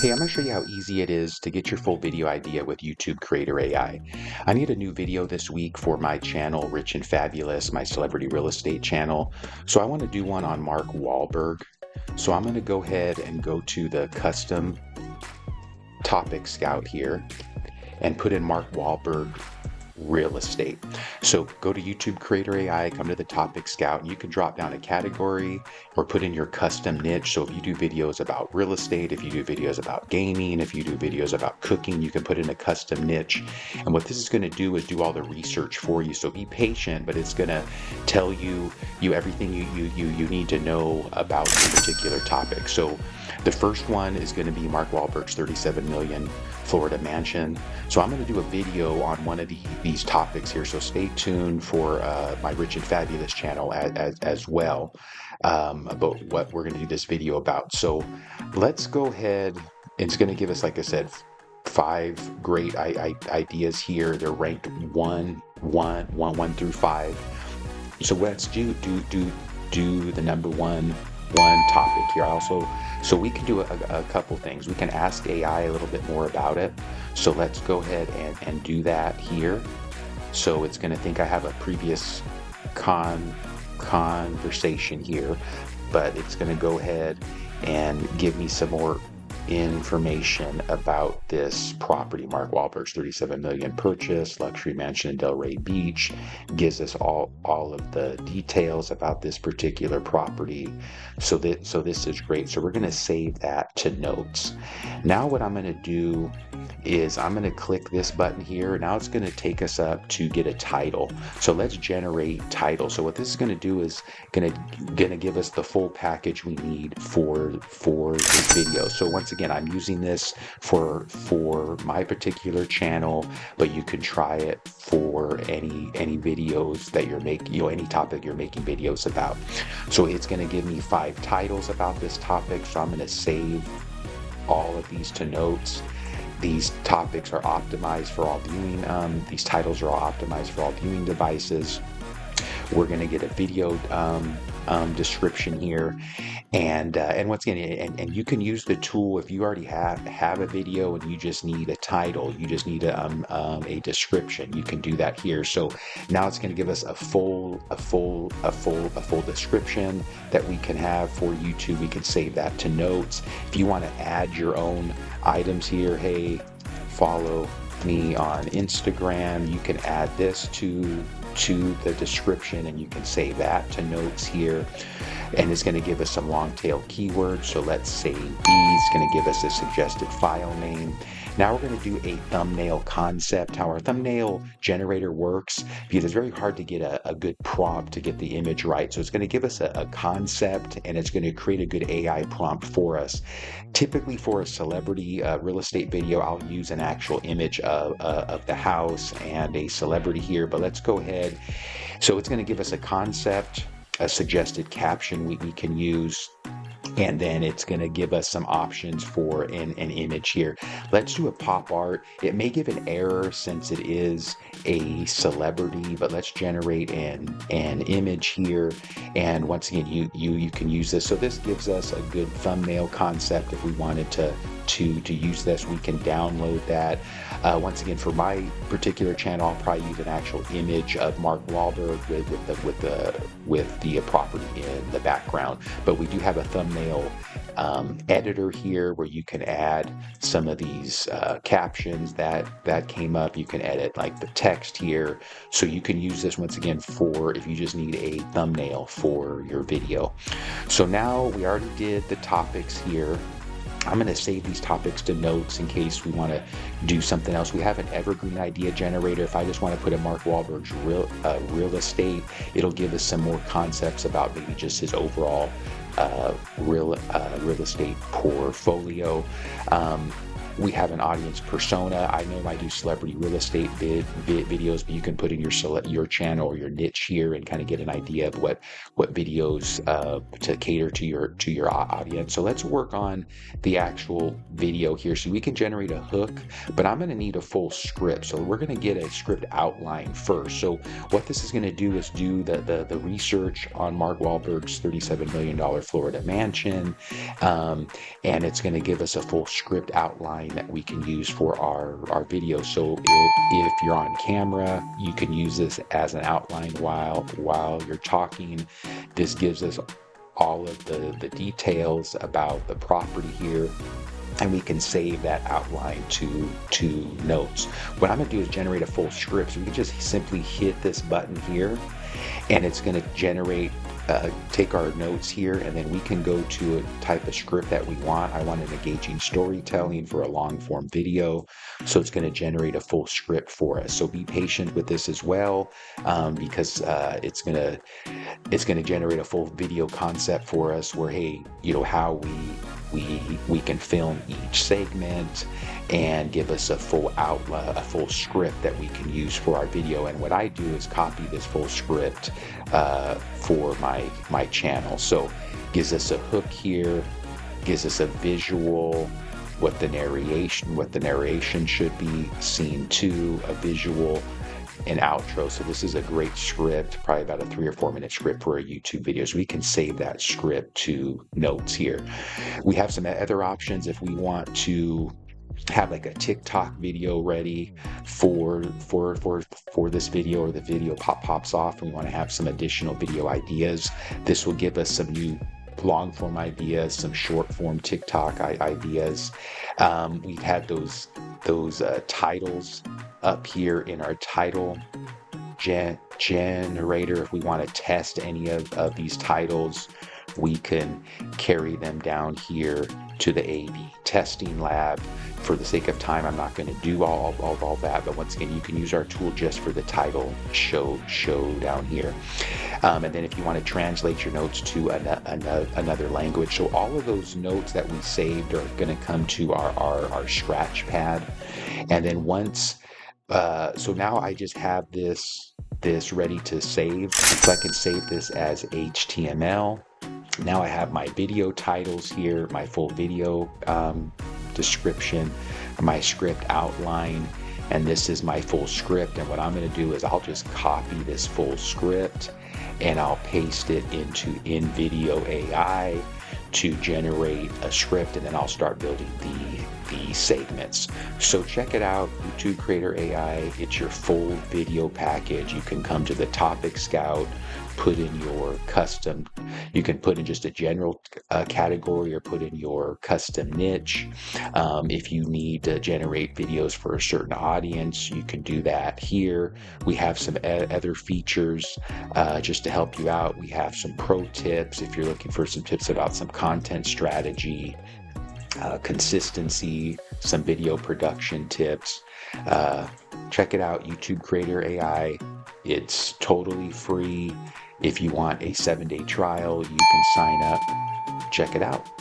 Hey, I'm going to show you how easy it is to get your full video idea with YouTube Creator AI. I need a new video this week for my channel, Rich and Fabulous, my celebrity real estate channel. So I want to do one on Mark Wahlberg. So I'm going to go ahead and go to the custom topic scout here and put in Mark Wahlberg real estate. So go to YouTube Creator AI, come to the topic scout, and you can drop down a category or put in your custom niche. So if you do videos about real estate, if you do videos about gaming, if you do videos about cooking, you can put in a custom niche. And what this is going to do is do all the research for you. So be patient, but it's going to tell you everything you need to know about a particular topic. So the first one is going to be Mark Wahlberg's 37 million Florida mansion. So I'm going to do a video on one of these topics here. So stay tuned for my Rich and Fabulous channel as well about what we're going to do this video about. So let's go ahead. It's going to give us, like I said, 5 great ideas here. They're ranked 1 through 5. So let's do the number one topic here. So we can do a couple things. We can ask AI a little bit more about it. So let's go ahead and do that here. So it's going to think I have a previous conversation here, but it's going to go ahead and give me some more information about this property. Mark Wahlberg's 37 million purchase, luxury mansion in Delray Beach, gives us all of the details about this particular property. So this is great. So we're going to save that to notes. Now what I'm going to do is I'm going to click this button here. Now it's going to take us up to get a title. So let's generate title. So what this is going to do is going to give us the full package we need for this video. So once again, I'm using this for my particular channel, but you can try it for any videos that you're making, any topic you're making videos about. So it's going to give me 5 titles about this topic. So I'm going to save all of these to notes. These topics are optimized for all viewing. These titles are all optimized for all viewing devices. We're going to get a video description here, and once again, and you can use the tool if you already have a video and you just need a title, you just need a description. You can do that here. So now it's going to give us a full description that we can have for YouTube. We can save that to notes. If you want to add your own items here, hey, follow me on Instagram, you can add this to the description, and you can save that to notes here. And it's going to give us some long tail keywords. So let's save these. It's going to give us a suggested file name. Now we're going to do a thumbnail concept. How our thumbnail generator works, because it's very hard to get a good prompt to get the image right. So it's going to give us a concept, and it's going to create a good AI prompt for us. Typically for a celebrity real estate video, I'll use an actual image of the house and a celebrity here, but let's go ahead. So it's going to give us a concept, a suggested caption we can use, and then it's going to give us some options for an image here. Let's do a pop art. It may give an error since it is a celebrity, but let's generate an image here. And once again, you can use this. So this gives us a good thumbnail concept. If we wanted to use this, we can download that. Once again, for my particular channel, I'll probably use an actual image of Mark Wahlberg with the property in the background. But we do have a thumbnail editor here where you can add some of these captions that came up. You can edit like the text here. So you can use this once again for if you just need a thumbnail for your video. So now we already did the topics here. I'm going to save these topics to notes in case we want to do something else. We have an Evergreen idea generator. If I just want to put in Mark Wahlberg's real estate, it'll give us some more concepts about maybe just his overall real estate portfolio. We have an audience persona. I know I do celebrity real estate videos, but you can put in your channel or your niche here and kind of get an idea of what videos to cater to your audience. So let's work on the actual video here. So we can generate a hook, but I'm going to need a full script. So we're going to get a script outline first. So what this is going to do is do the research on Mark Wahlberg's $37 million Florida mansion, and it's going to give us a full script outline that we can use for our video. So if you're on camera, you can use this as an outline while you're talking. This gives us all of the details about the property here, and we can save that outline to notes. What I'm going to do is generate a full script. So we can just simply hit this button here, and it's going to generate, take our notes here, and then we can go to a type of script that we want. I want an engaging storytelling for a long form video. So it's going to generate a full script for us. So be patient with this as well, because it's going to generate a full video concept for us where, hey, you know, how we can film each segment and give us a full outline, a full script that we can use for our video. And what I do is copy this full script for my channel. So gives us a hook here, gives us a visual, what the narration should be, scene 2, a visual, an outro. So this is a great script, probably about a 3 or 4 minute script for a YouTube video. So we can save that script to notes here. We have some other options if we want to have like a TikTok video ready for this video, or the video pops off and we want to have some additional video ideas. This will give us some new long form ideas, some short form TikTok ideas. We've had those titles up here in our title generator. If we want to test any of these titles, we can carry them down here to the A/B testing lab. For the sake of time, I'm not going to do all that, but once again, you can use our tool just for the title show down here. And then if you want to translate your notes to another language, so all of those notes that we saved are going to come to our scratch pad. And then once, so now I just have this ready to save. So I can save this as HTML. Now I have my video titles here, my full video description, my script outline, and this is my full script. And what I'm going to do is I'll just copy this full script and I'll paste it into InVideo AI to generate a script, and then I'll start building the segments. So check it out, YouTube Creator AI. It's your full video package. You can come to the Topic Scout, put in your custom, you can put in just a general category or put in your custom niche. If you need to generate videos for a certain audience, you can do that here. We have some other features just to help you out. We have some pro tips if you're looking for some tips about some content strategy, consistency, some video production tips. Check it out, YouTube Creator AI. It's totally free. If you want a 7-day trial, you can sign up. Check it out.